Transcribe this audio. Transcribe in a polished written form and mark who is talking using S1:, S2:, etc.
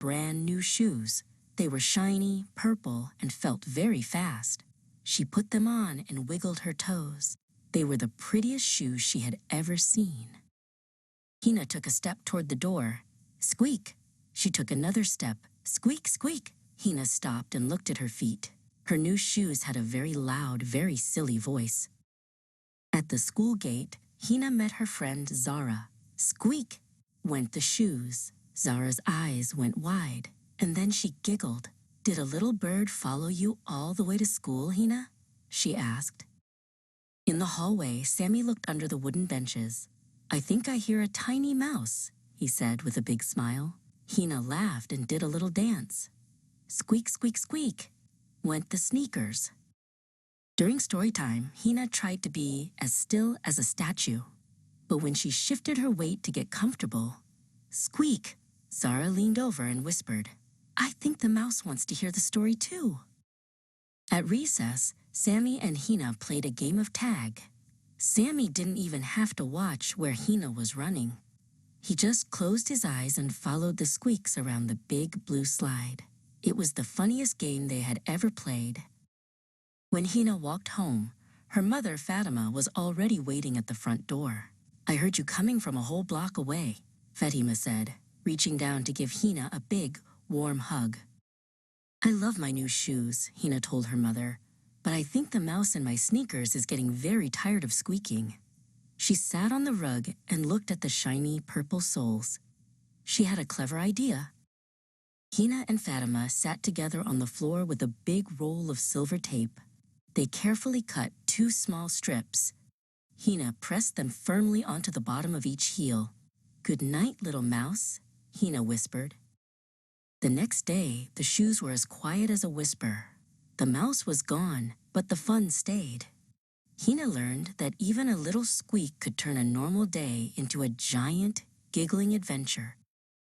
S1: brand new shoes. They were shiny, purple, and felt very fast. She put them on and wiggled her toes. They were the prettiest shoes she had ever seen. Hina took a step toward the door. Squeak! She took another step. Squeak, squeak! Hina stopped and looked at her feet. Her new shoes had a very loud, very silly voice. At the school gate, Hina met her friend Zara. Squeak! Went the shoes. Zara's eyes went wide, and then she giggled. Did a little bird follow you all the way to school, Hina? She asked. In the hallway, Sammy looked under the wooden benches. I think I hear a tiny mouse, he said with a big smile. Hina laughed and did a little dance. Squeak, squeak, squeak, went the sneakers. During story time, Hina tried to be as still as a statue. But when she shifted her weight to get comfortable, squeak, Zara leaned over and whispered, I think the mouse wants to hear the story too. At recess, Sammy and Hina played a game of tag. Sammy didn't even have to watch where Hina was running. He just closed his eyes and followed the squeaks around the big blue slide. It was the funniest game they had ever played. When Hina walked home, her mother, Fatima, was already waiting at the front door. I heard you coming from a whole block away, Fatima said, reaching down to give Hina a big, warm hug. I love my new shoes, Hina told her mother, but I think the mouse in my sneakers is getting very tired of squeaking. She sat on the rug and looked at the shiny purple soles. She had a clever idea. Hina and Fatima sat together on the floor with a big roll of silver tape. They carefully cut 2 small strips. Hina pressed them firmly onto the bottom of each heel. Good night, little mouse, Hina whispered. The next day, the shoes were as quiet as a whisper. The mouse was gone, but the fun stayed. Hina learned that even a little squeak could turn a normal day into a giant, giggling adventure.